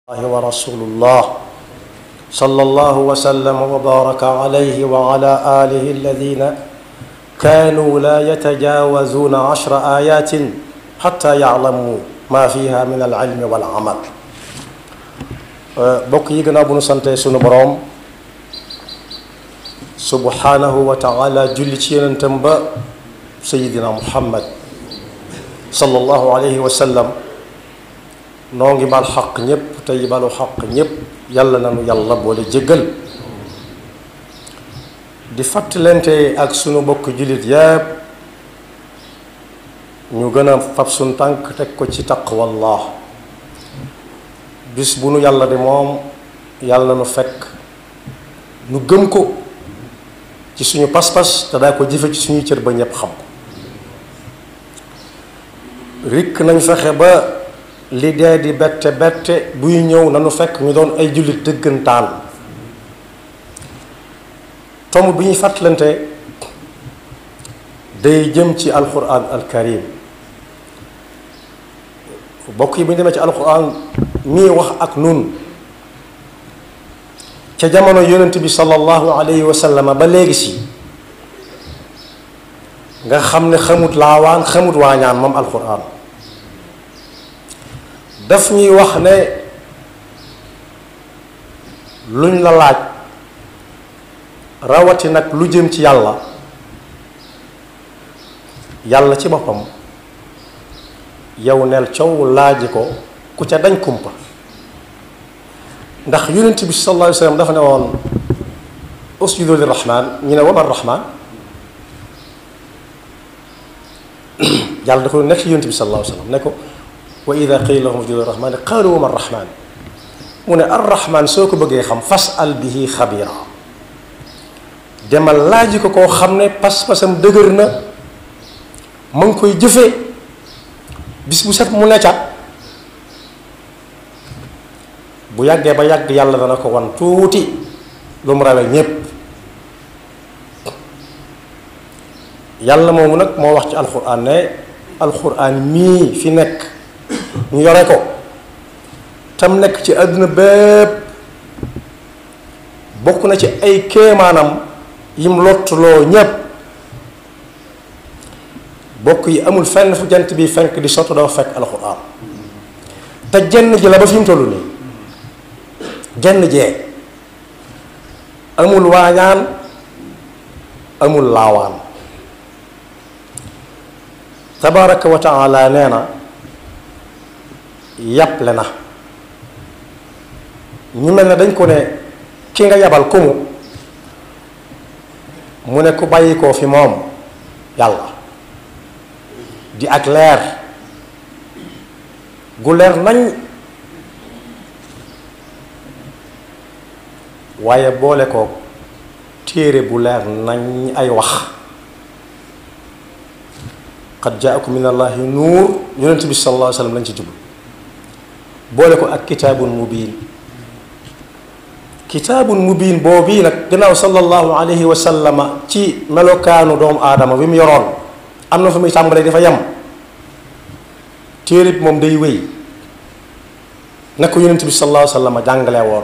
ورسول الله صلى الله وسلم وبارك عليه وعلى آله الذين كانوا لا يتجاوزون 10 آيات حتى يعلموا ما فيها من العلم والعمل. bokk yi gënaaw bu nu sante sunu boroom subhanahu wa taala julli ci yonentam ba sayidina muhammad sallallahu alayhi wa sallam noo ngi bal xaq ñépp tey balu xaq ñépp yàlla nanu yàlla boole jéggal di fàttalante ak sunu bokk jullit yépp ñu gën a fab sunu tànk teg ko ci taqwallah bis bu nu yàlla de moom yàlla nu fekk nu gëm ko ci suñu pas-pas te daa ko jëfe ci suñuy cër ba ñépp xam ko rikk nañ fexe ba li dee di bette bette buy ñëw nanu fekk ñu doon ay jullit dëggantaan tomb bi ñuy fàttalante day jëm ci alquran alkarim bokk yi bu ñu demee ci alquran mii wax ak nun ca jamono yonent bi sallallahu alayhi wa sallam ba léegi si nga xam ne xamut laawaan xamut waañaan moom alquran daf ñuy wax ne luñ la laaj rawati nag lu jëm ci yàlla ci boppam yow neel coow laaji ko ku ca dañ kumpa ndax yonent bi sallallahu alayhi wa sallam dafa ne woon usjudu lirrahman ñu ne wa ma rahman yàlla dafa nekk yonent bi sallallahu alayhi wa sallam ne ko wa ida qila lahum usjudu lirrahmani qaalu wa ma rahman mu ne arrahman soo ko bëggee xam fasal bihi xabira demal laaji ko koo xam ne pas-pasam dëgër na ma ngi koy jëfee bis bu set mu ne ca bu yàggee ba yàgg yàlla dana ko wan tuuti lu mu rawee ñépp yàlla moomu nag moo wax ci alxuraan ne alxuraan mii fi nekk ñu yore ko tam nekk ci àdduna bépp bokk na ci ay kéemaanam yim lottuloo ñépp bokk yi amul fenn fu jant bi fenk di sotti doo fekk alxuraan te jenn ji la ba fi mu tollu nii jenn jee amul waañaan amul laawaan tabaraka wa taala nee na yàpple na ñu mel ne dañ ko ne ki nga yabal ku mu ne ku bàyyi koo fi moom yàlla di ak leer gu leer nañ waaye boole ko téere bu leer nañ ay wax qad jaakum min allahi nuur yonent bi sallallahu alayhi wa sallam lañ ci jublu boole ko ak kitaabun mubiin boobii nag gannaaw sallallahu alayhi wa sallama ci melokaanu doomu aadama bi mu yoroon am na fu muy tàmbalee dafa yem téere bi moom day wéy na ko yonent bi sallallahu alayhi wa sallama jàngale woon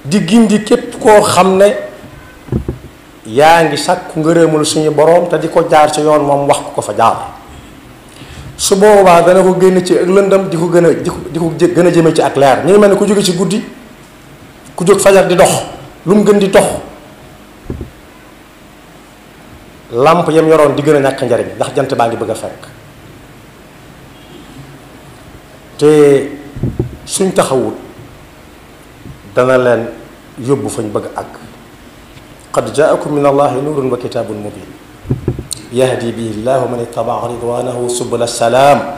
di gindi képp koo xam ne yaa ngi sàkku ngërëmul suñu boroom te di ko jaar ci yoon moom wax ko fa jaar su boobaa dana ko génn ci ak lëndam di ko gën a jëme ci ak leer ñu ngi mel ne ku jóge ci guddi ku jóg fajar di dox lu mu gën di dox làmp yam yoroon di gën a ñàkk njariñ ndax jant baa ngi bëgg a fekk te suñ taxawut dana leen yóbbu fañ bëgg ak qad jaakum min allahi nuurun wa kitaabun mubin yahdi bihi llahu man ittabaa ridwanahu subula salaam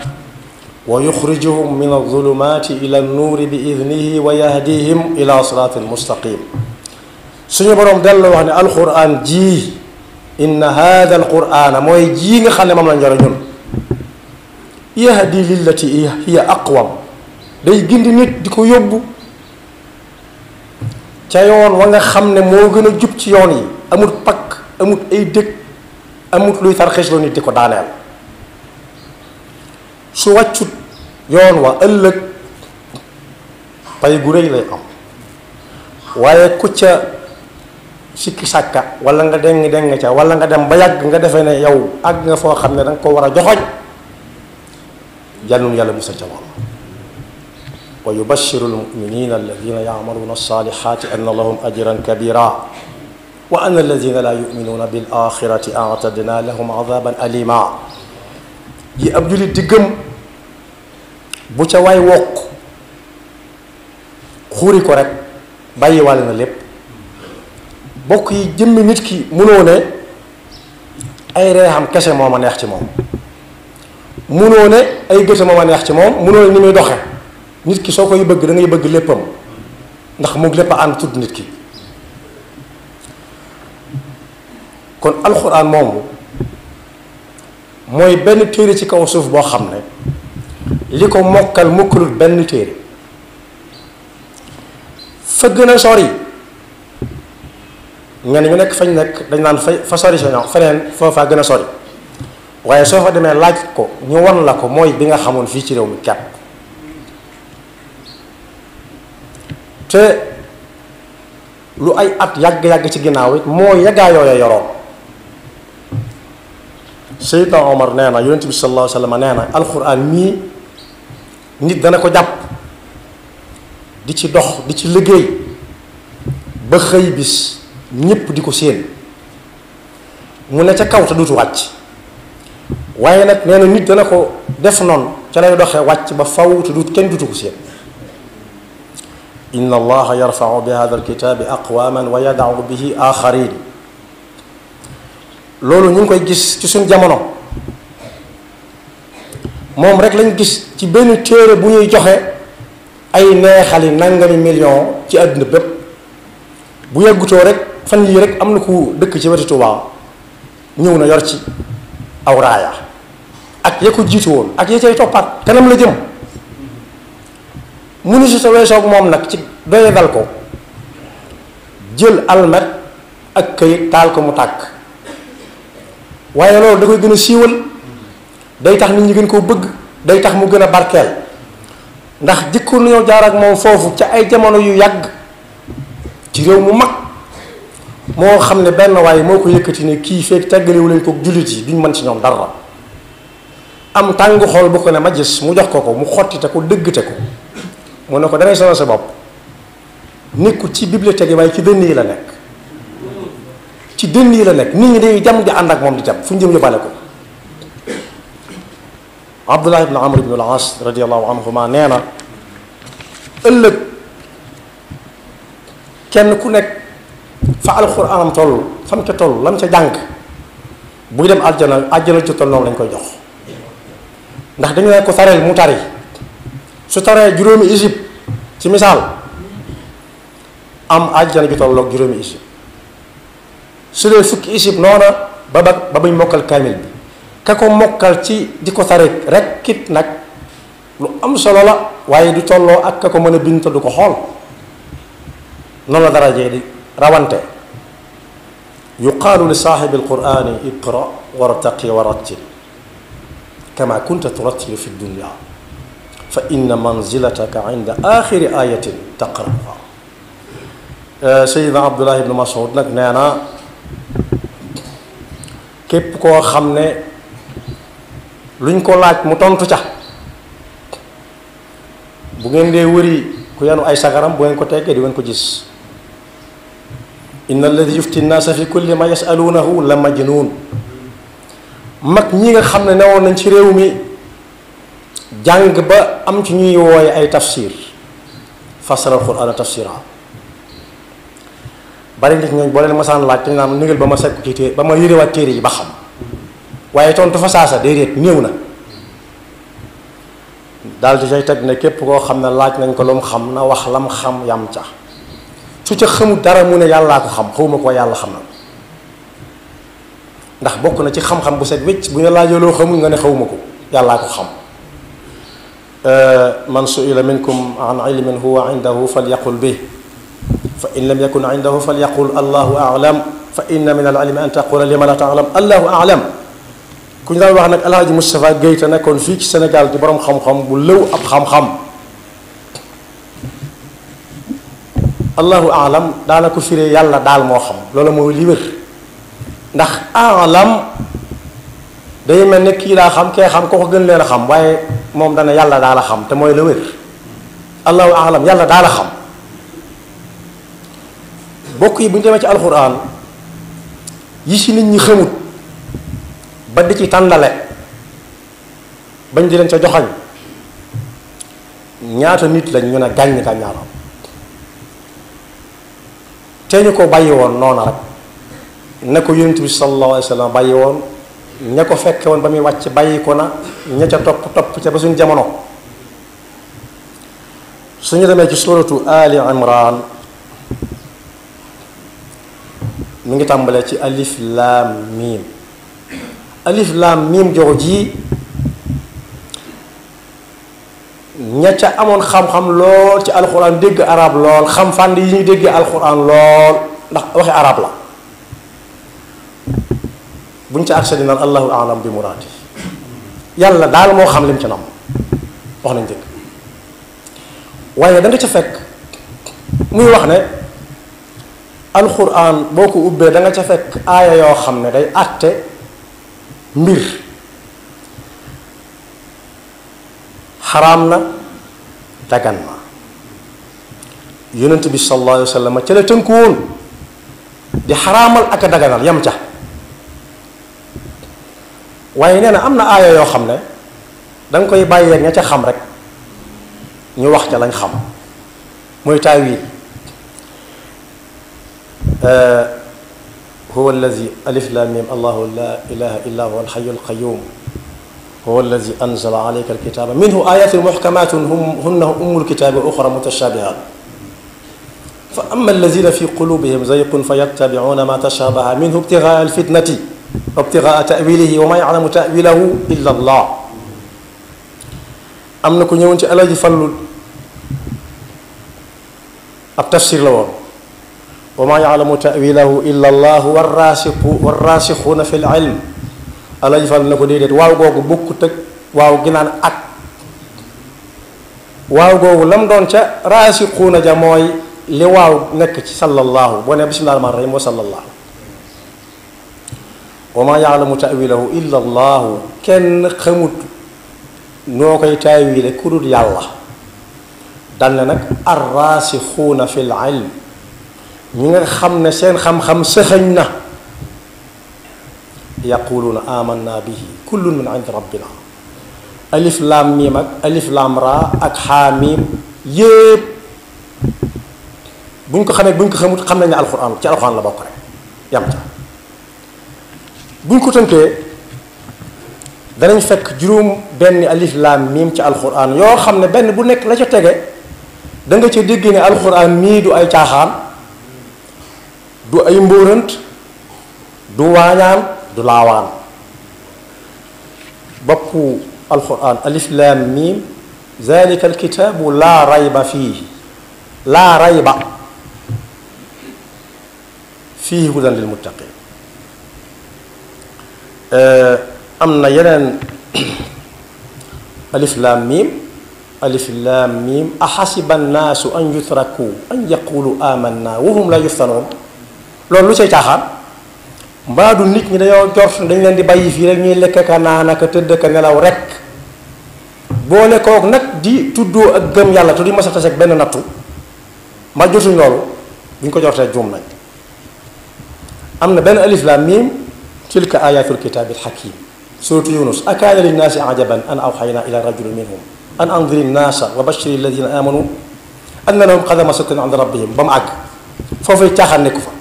wa yuxrijuhum min alzulumaati ila annuuri bi idnihi wa yahdihim ila siraatin mustaqim suñu boroom dellu wax ne alquran ji inna hada alqurana mooy jii nga xam ne moom lañ yore ñun yahdi lillati hiya aqwam day gindi nit di ko yóbbu ca yoon wa nga xam ne moo gën a jub ci yoon yi amut pakk amut ay dëkk amut luy tarxiisloo nit di ko daaneel su wàccut yoon wa ëllëg pay gu rëy lay am. waaye ku ca sikki sàkka wala nga deng ca wala nga dem ba yàgg nga defee ne yow àgg nga foo xam ne danga ko war a joxoñ yàlla yàlla musal ca lool. wa yubashiru almuminina alladina yacmaluuna alsalihati anna lahum ajran kabira wa anna alladina laa yuminuuna bil axirati atadna lahum adaban alima. yi ab julit di gëm bu ca waay wokk xuuri ko rek bàyyi wàll na lépp. bokk yi jëmmi nit ki munoo ne ay reexam kese moo ma neex ci moom, munoo ne ay gëte moo ma neex ci moom, munoo ne ni muy doxe. nit ki soo koy bëgg da ngay bëgg léppam ndax moom lépp a ànd tudd nit ki. kon alxuraan moomu mooy benn téere ci kaw suuf boo xam ne li ko mokkal mokkalul benn téere. fa gën a sori ñenn ñu nekk fañ nekk dañ naan fa sori sa ñoom feneen foofaa gën a sori, waaye soo fa demee laaj ko ñu won la ko mooy bi nga xamoon fii ci réew mi kepp. te lu ay at yàgg-yàgg ci ginnaaw it moo yàggaa yooya yoroon. Seydina Omar nee na yonent bi sallallahu alayhi wa sallam nee na alxuraan mii nit dana ko jàpp di ci dox di ci liggéey ba xëy bis ñépp di ko séen mu ne ca kaw te duutu wàcc. waaye nag nee na nit dana ko def noonu ca lay doxee wàcc ba faw te duut kenn duutu ko séen. inna allaha yarfau bi hada alkitaabi aqwaman wa yadau bihi axarin. loolu ñu ngi koy gis ci suñ jamono moom rek lañ gis ci benn téere bu ñuy joxe ay neexali nangami million ci àdduna bépp. bu yàggutoo rek fan yii rek am na ku dëkk ci wetu Tuubaa ñëw na yor ci aw raaya ak ya ko jiitu woon ak ya cay toppaat kanam la jëm. munu si sa weesoog moom nag ci doye dal ko jël almet ak këyit taal ko mu tàkk. waaye loolu da koy gën a siiwal, day tax nit ñi gën koo bëgg, day tax mu gën a barkeel. ndax jëkkoon nañoo jaar ak moom foofu ca ay jamono yu yàgg ci réew mu mag moo xam ne benn waaye moo ko yëkkati ne kii feek teggaliwu leen ko jullit yi duñ mën ci ñoom dara. am tàng xool bu ko ne ma gis mu jox ko ko mu xottite ko dëggte ko mu ne ko dangay sonal sa bopp. nekkul ci bibliothèque yi waaye ci dënn yi la nekk, ci dënn yi la nekk. nit ñi day jam di ànd ak moom di jam fu ñu jëm yóbbaale ko. Abdullah ibn Amr ibn al-As radiyallahu anhuma nee na ëllëg kenn ku nekk fa alxuraanam toll fam ca toll lam ca jàng buy dem aljana ci toll noonu lañ koy jox. ndax dañu ne ko tareel mu tari, su taree juróomi isib ci misaal am aljana ju tolloog juróomi isib. su dee fukki isib noona ba bañ mokkal kaamil bi ka ko mokkal ci di ko tari rek kit nag lu am solo la, waaye du tolloo ak ka ko mën a bind te du ko xool. noonu la darajee di rawante. yuqaalu li saaxibi alqurani iqra wartaqi warattil kama kunta turattilu fi dunya fa inna manzilataka inda axiri ayatin taqra'uha. Sayyidina Abdullah ibn Mas'ud nag nee na képp koo xam ne luñ ko laaj mu tontu ca, bu ngeen dee wëri ku yanu ay sagaram bu ngeen ko teggee di ngeen ko gis. inna alladi yufti nnaasa fi kulli ma yasaluunahu la majnuun. mag ñi nga xam ne newoon nañ ci réew mi jàng ba am ci ñuy wooye ay tafsir, fasara alquraan tafsira. bari nit ñooñ boo leen masaan laaj dañ naan négal ba ma sekku ci téere ba ma yërewaat téere yi ba xam, waaye tontu fa saasa déedéet néew na. daal di say teg ne képp koo xam ne laaj nañ ko lu mu xam na wax lam xam yam ca, su ca xamul dara mu ne yàllaa ko xam, xawma ko yàlla xam na. ndax bokk na ci xam-xam bu set wécc bu ñu laajee loo xamul nga ne xawma ko, yàllaa ko xam. man su'ila minkum an ilmin huwa indahu falyaqul bih fa in lam yakun indahu falyaqul allahu a'lam fa inna min al-ilmi an taqula lima la ta'lam allahu a'lam. ku ñu daan wax nag Alhaji Moustapha Guèye te nekkoon fii ci Sénégal di borom xam-xam bu lëw ab xam-xam allahu alam daana ko firee yàlla daal moo xam loolu mooy li wér ndax alam day mel ne kii daa xam kee xam ko ko gën leen a xam waaye moom dana yàlla daal a xam te mooy la wér allahu alam yàlla daal a xam bokk yi bu ñu demee ci alxuraan yi si nit ñi xamut ba di ci tàndale bañ di leen ca joxañ ñaata nit lañ ñu ne gàññ gàññaaram te ñu ko bàyyi woon noona rek ne ko yonent bi sallallahu alayhi wa sallam bàyyi woon ña ko fekke woon ba muy wàcc bàyyi ko na ña ca topp ca ba suñ jamono suñu demee ci suratu ali imran mi ngi tàmbalee ci alif laam miim alif laam miim jox ji ña ca amoon xam-xam lool ci alxuraan dégg arab lool xam fànn yi ñuy déggee alxuraan lool ndax waxi arab la buñ ca accès di naan allahu alam bi muraadi yàlla daal moo xam lim ci nam wax nañ dëgg waaye da nga ca fekk muy wax ne alxuraan boo ko ubbee da nga ca fekk aaya yoo xam ne day àtte mbir xaraam na dagan na yonent bi sallallahu alayhi wa sallam ca la tënku woon di xaraamal ak a daganal yam ca waaye nee na am na aaya yoo xam ne danga koy bàyyee ña ca xam rek ñu wax ca lañ xam mooy taawil huwa allazi alif lam mim allahu la ilaha illa huwa alhayyul qayyum huwa allazi anzala alayka alkitaba minhu ayatun muhkamatun hunna ummul kitabi wa ukhra mutashabihat fa amma allazina fi qulubihim zayqun fayattabi'una ma tashabaha minhu ibtigha'a alfitnati wa ibtigha'a ta'wilihi wa ma ya'lamu ta'wilahu illa allah am na ku ñëwoon ci Alaaji Fallu ab tafsir la woon wa ma ya'lamu ta'wilahu illa allah warraasixuuna fi l-ilm Alaaji Fallu na ko déedéet waaw googu bokkut ak waaw gi naan ak waaw googu lam doon ca raasixuuna ja mooy li waaw nekk ci sallallahu boo ne bismillahi rahmaani rahiim wa sallallahu wa ma ya'lamu ta'wilahu illa allah kenn xamut noo koy taawile ku dul yàlla dal na nag arraasixuuna fi l ilm ñi nga xam ne seen xam-xam sëxëñ na yaquluuna amanna bihi kullun min indi rabbina alif laam miim ak alif laam raa ak xaa miim yépp buñ ko xamee buñ ko xamut xam nañ ne alxuraan ci alxuraan la bokk rek yam ca buñ ko tënkee danañ fekk juróom benn alif laam miim ci alxuraan yoo xam ne benn bu nekk la ca tege da nga ca dégg ne alxuraan mii du ay caaxaan du ay mbóorant du waañaan du laawaan boppu alxuraan alif laam miim zalika alkitaabu laa rayba fiihi laa rayba fiihi hudan lil muttaqin am na yeneen alif laam miim axasiba annaasu an yutraku an yaqulu amanna wa hum la yuftanoon loolu lu cay caaxaan mbaadu nit ñi dañoo jort dañ leen di bàyyi fii rek ñuy lekk ka naan ak tëdd ka nelaw rek boole kook nag di tuddoo ak gëm yàlla te du mas a tase ak benn nattu mbaa jotuñ loolu bu ñu ko jortee juum nañ am na benn alif laam miim tilka ayatul kitaabil hakim suratu yunus akaana linnaasi ajaban an awxaynaa ila rajulin minhum an andiri nnaasa wa bashiri alladina amanu anna lahum qadama sidqin inda rabbihim ba mu àgg foofay caaxaan nekku fa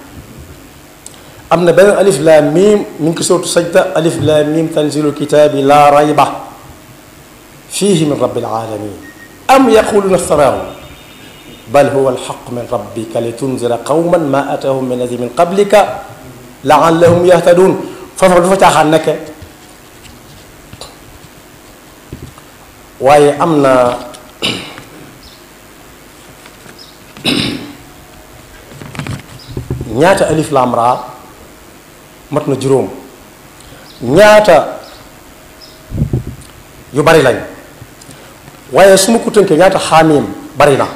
am na beneen alif laam miim mi ngi ko suratu sajda alif laam miim tanzilu kitaabi laa rayba fiihi min rabbil aalamiin am yaquluuna iftaraahu bal huwa alxaq min rabbika litunzira qawman maa ataahum min nadiirin min qablika laallahum yahtaduun foofa du fa caaxaan nekke waaye am na ñaata alif laam raa mat na juróom ñaata yu bari lañ waaye su ma ko tënkee ñaata xaamiim bari na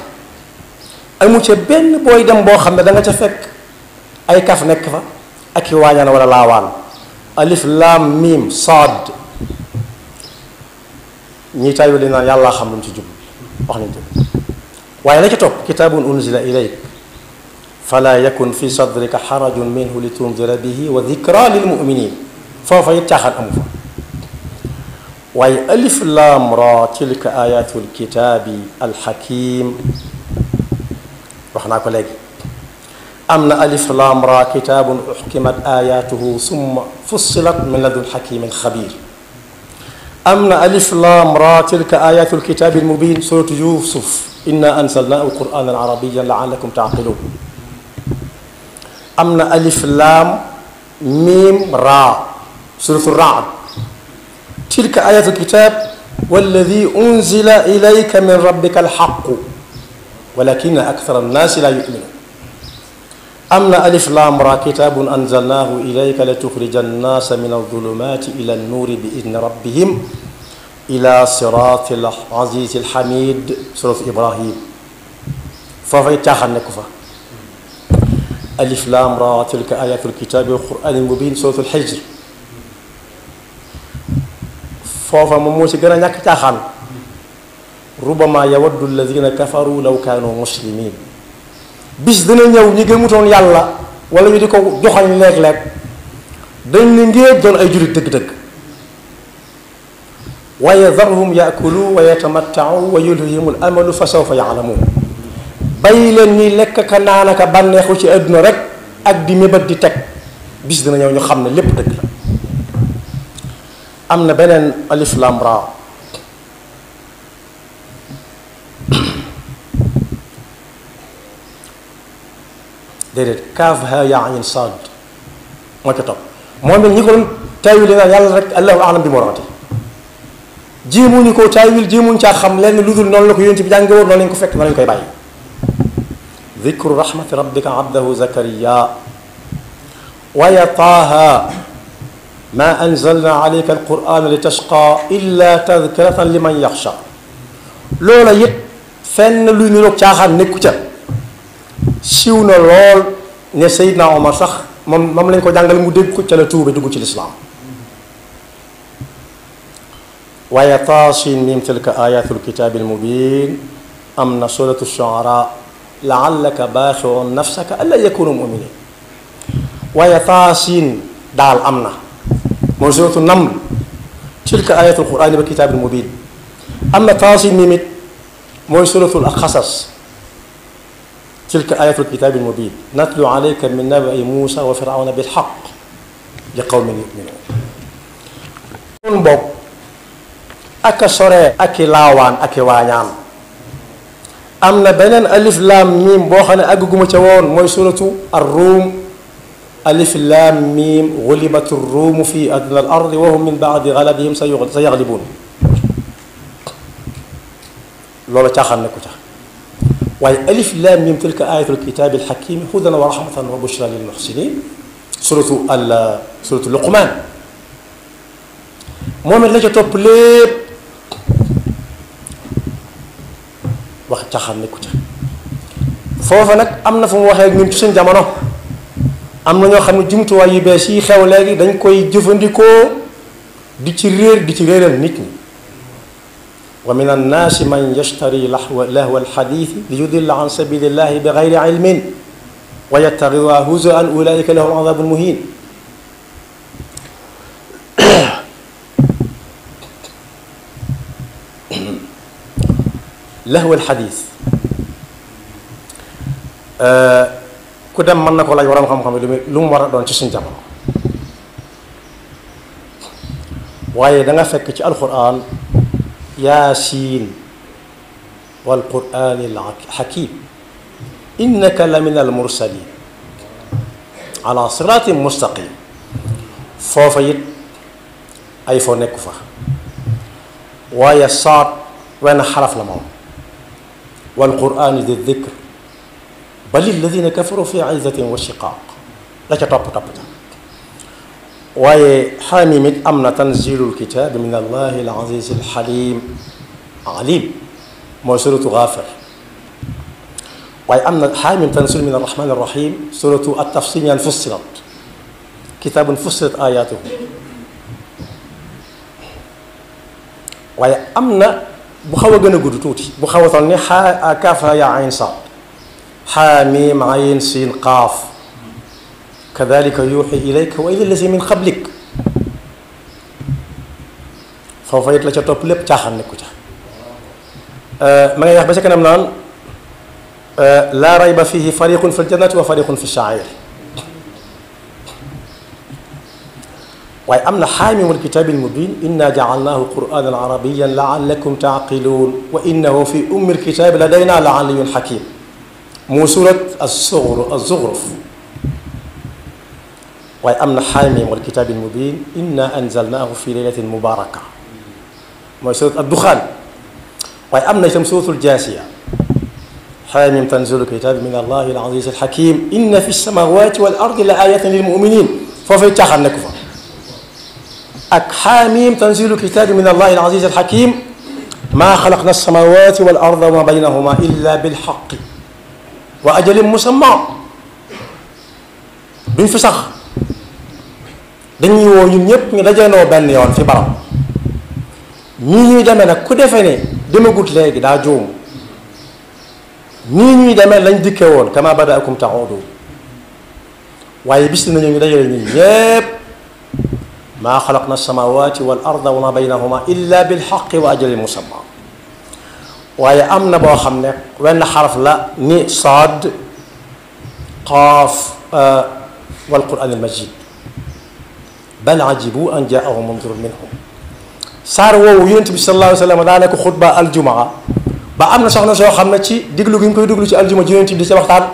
amu ca benn booy dem boo xam ne da nga ca fekk ay kaf nekk fa ak i waañaan wala laawaan alif laam miim saad ñi taayu li naan yàlla xam lu mu ci jub wax nañ dëgg waaye la ca topp kitaabun unzila ilayk fala yakun fi sadrika xarajun minhu li tundira bihi wa dikra lil muminin foofa it caaxaan amu fa waaye alif laam ra tilka ayatul kitaabi alxakim wax naa ko léegi am na alif laam ra kitaabun uxkimat ayatuhu summa fussilat min ladun xakimin xabir am na alif laam ra tilka ayatul kitaabi almubin suratu yusuf inna anzalnahu quranan arabiyan laallakum taqilun am na alif laam miim raa suratu raad tilka ayatul kitaab walladi unzila ilayka min rabbika alxaqu walakina akthara annaasi laa yuminuun am na alif laam raa kitaabun anzalnaahu ilayka lituxrija annaasa min alzulumaati ila annuuri bi idni rabbihim ila siraati al-aziizi al-hamiid suratu Ibrahim foofay caaxaan nekku fa alif laam raa tilka ayatul kitaabi wal qur'aanil mubiin suratul Hijr foofa moom moo ci gën a ñàkk caaxaan rubama yawaddu alladina kafaru law kaanu muslimiin bis dina ñëw ñi gëmutoon yàlla wala ñu di ko joxañ léeg-léeg dañ ne ngeen doon ay jurit dëgg-dëgg wa yadharhum yaakulu wa yatamattau wa yulhihimul amalu fa sawfa yaalamuun bàyyi leen ñuy lekk ka naan ka bànneexu ci àdduna rek ak di mébat di teg bis dina ñëw ñu xam ne lépp dëgg la am na beneen alif lam ra déedéet kaaf ha yaa ayn saad moo ca topp moom it ñi ko doon taawil naan yàlla rek allahu alam bi muraadi jéemuñu ko taawil jéemuñu caa xam lenn lu dul noonu la ko yonent bi jànge woon noonu lañ ko fekk noonu lañ koy bàyyi dikru rahmati rabbika abdahu zakariya waya taaha ma anzalna alayka alquran li tashqa illa tadkiratan liman yaxsha loola it fenn luy niroog caaxaan nekku ca siiw na lool ne Seydina Omar sax moom lañ ko jàngal mu dégg ko ca la tuube dugg ci lislaam waaye taasin mim tilka ayatul kitaabil mubin am na suratu shuara laallaka baaxiun nafsaka alla yakunu muminin waaye taasin daal am na mooy suratu naml tilka ayatul qurani ba kitaabil mubin am na taasin mim it mooy suratul xasas tilka ayatul kitaabil mubin natlu alayka min nabai Muusa wa firawna bilxaq li qawmin yuminuun kon bokk ak a sore ak i laawaan ak i waañaan am na beneen alif laam miim boo xam ne àgguma ca woon mooy suratu ar-ruum alif laam miim gulibatu ruumu fi adna al ardi wa hum min baadi galabihim sa yaglibuun loolu caaxaan nekku ca waaye alif laam miim tilka ayatul kitaabil hakiim hudan wa rahmatan wa bushra lil muhsinin suratu luqmaan moom it la ca topp lépp wax caaxaan nekku ca foofa nag am na fu mu waxee ak ñun ci suñ jamono am na ñoo xam ne jumtuwaay yu bees yi xew léegi dañ koy jëfandikoo di ci réeral nit ñi wa min annaasi man yashtari lahwa alxadiisi li yudilla an sabilillahi bi gayri ilmin wa yattaxiduha huzuwan ulaika lahum adabun muhin lahwal xadiis ku dem mën na ko laaj waroon xam-xam lu mu war a doon ci suñ jamono waaye da nga fekk ci alquran yaasiin wal quraanil hakiim innaka la min al mursaliin ala siraatin mustaqim foofa it ay foo nekku fa waaye saat wenn xaraf la moom wal quraani di dikr bal alladina kafaru fi izzatin wa shiqaaq la ca topp ca waaye xaamim it am na tanzilul kitaabi min allahi al aziz al alim mooy suratu Gaafir waaye am na xaamim tanzil min arrahmani arrahim suratu at-tafsil ñaan fussilat kitaabun fussilat ayatuhu waaye am na bu xaw a gën a gudd tuuti bu xaw a toll ni kaaf yaa ayn saad xaamim ayn siin qaaf kadalika yuuxi ilayka wa ila allazi min qablik foofa it la ca topp lépp caaxaan nekku ca ma ngay wax ba ca kanam naan laa rayba fihi fariqun fi ljannati wa fariqun fi shaa'ir waaye am na xaamim alkitaabi almubin inna jacalnaahu qur'aanan arabiyyan laallakum taaqiluun wa innahu fi ummi alkitaabi ladaynaa la aliyyun xakim mu surat az-Zukhruf waaye am na xaamim alkitaabi almubin inna anzalnaahu fi laylatin mubaaraka mooy surat ad-Duxaan waaye am na itam suratul Jaasiya xaamim tanzilu kitaabi min allahi al-aziiz al-xakim inna fi samaawaati wal ardi la aayatan lil mu'minin foofay caaxaan nekk fa ak xaamim tanzilu kitaabi min allahi al-aziz al-hakim maa xalaqna as-samaawaati wal arda wa ma baynahuma illa bil haqqi wa ajalin musamma duñ fi sax dañuy woo ñun ñëpp ñu dajanoo benn yoon fi barab ñii ñuy demee nag ku defee ne demagut léegi daa juum nii ñuy demee lañ dikke woon kama badaakum ta'uudun waaye bis nañu ñu dajale ñun ñëpp maa xalaqna as-samaawaati wal arda wa ma baynahuma illa bil haqqi wa ajalin musamma waaye am na boo xam ne wenn xaraf la ni saad qaaf wal qur'aan al majid bal ajibu an jaahum mundirun minhum saar woowu yonent bi sallallahu alayhi wa sallam daa nekk xutba aljumaa ba am na soxna soo xam ne ci diglu gi ñu koy diglu ci aljuma ji yonent bi di ca waxtaan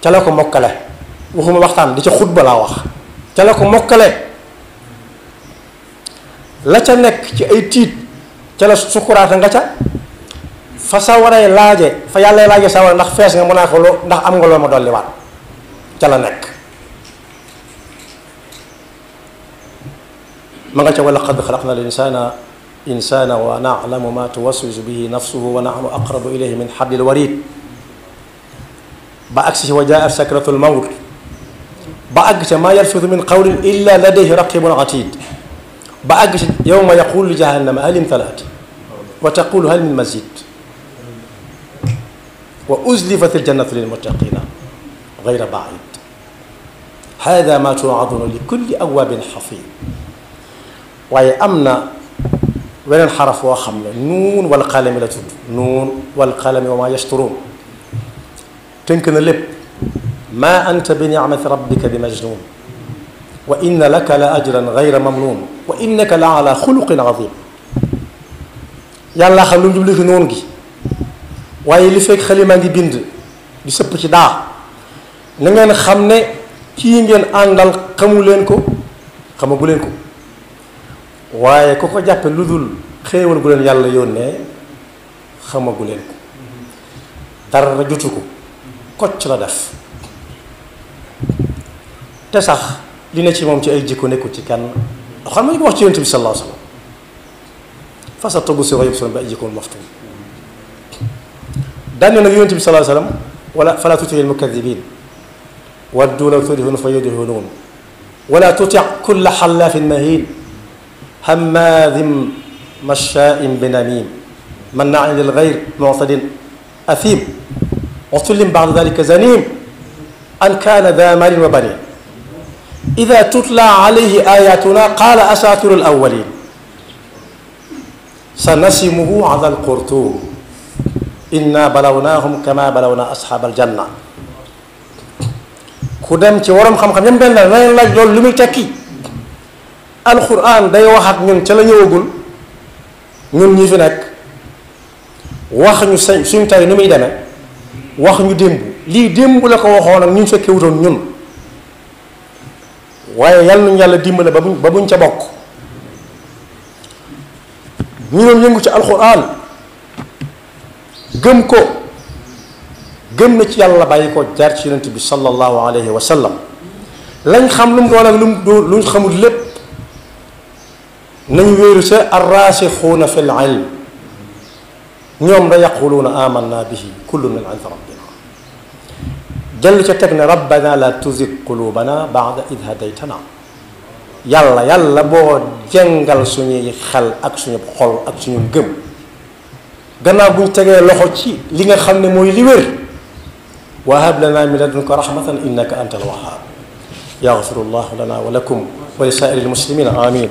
ca la ko mokkale waxuma waxtaan di ca xutba laa wax ca la ko mokkale la ca nekk ci ay tiit ca la sukuraata nga ca fa sa waree laaje fa yàlla laaje sa war ndax fees nga mën naa ko loo ndax am nga loo ma dolli waat ca la nekk ma nga ca wa laqad xalaqna al insana wa na'lamu ma tuwaswisu bihi nafsuhu wa nahnu aqrabu ilayhi min hablil warid ba agsi ci wa jaa'at sakratul mawt ba àgg ca ma yalfidu min qawlin illa ladayhi raqibun atid ba àgg ci yawma yaqulu li jahannama hal imtalaat wa taqulu hal min mazid wa uzlifat aljannatu lilmuttaqina gayra baid hada ma tuaduna li kulli awabin xafid waaye am na weneen xaraf woo xam ne nuun wal qalami la tudd nuun wal qalami wa ma yasturuun tënk na lépp ma anta bi nicmati rabbika bi majnun wa inna laka la ajran gayra mamnun wa innaka la ala xuluqin azim yàlla xam lu mu jublu ci noonu gi waaye li fekk xalima ngi bind di sëpp ci daa na ngeen xam ne kii ngeen àndal xamu leen ko xamagu leen ko waaye ku ko jàppe lu dul xéewal gu leen yàlla yónnee xamagu leen ko dara jotu ko kocc la def te sax li ne ci moom ci ay jikko nekkul ci kenn xam nga ñu ko wax ci yonent bi sallallahu alayhi wa sallam fa satubsiru wa yubsiruun bi ayyikumul maftuun daan nag yonent bi sallallahu alayhi wa sallam wala falaa tuti'il mukaddibiin waddu law tudhinu fa yudhinuun wala tuti' kulla hallaafin mahiin hammaazin mashaa'in binamiim mannaa'in lil ghayri mu'tadin athiim utullin ba'da dhaalika zaniim an kaana dhaa maalin wa baniin ida tutla alayhi ayatuna qaala asaatiru alawalin sa nasimuhu ala alqurtum inna balawnahum kama balawna asxaab aljanna ku dem ci waroom xam-xam yam benn la nañ laaj loolu lu muy tekki alquran day wax ak ñun ca la ñëwagul ñun ñi fi nekk wax ñu suñ tey nu muy demee wax ñu démb lii démb la ko waxoon ak ñu fekkee wutoon ñun waaye yàlla nañu yàlla dimbale ba buñ ca bokk ñu doon yëngu ci alxuraan gëm ko gëm na ci yàlla bàyyi ko jaar ci yonent bi sallallahu alayhi wa sallam lañ xam lu mu doon ak lu mu xamul lépp nañu wéeru ca arraasixuuna fi l ilm ñoom da yaquluuna amanna bihi kullun min indi rabbina dellu ca teg ne rabbana la tuzigh qulubana ba'da idh hadaytana yàlla boo jàngal suñuy xel ak suñu xol ak suñu gëm gannaaw buñ tegee loxo ci li nga xam ne mooy li wér wa hab lana min ladunka rahmatan innaka antal wahhab yaghfirullahu lana wa lakum wa li saa'iril muslimina amin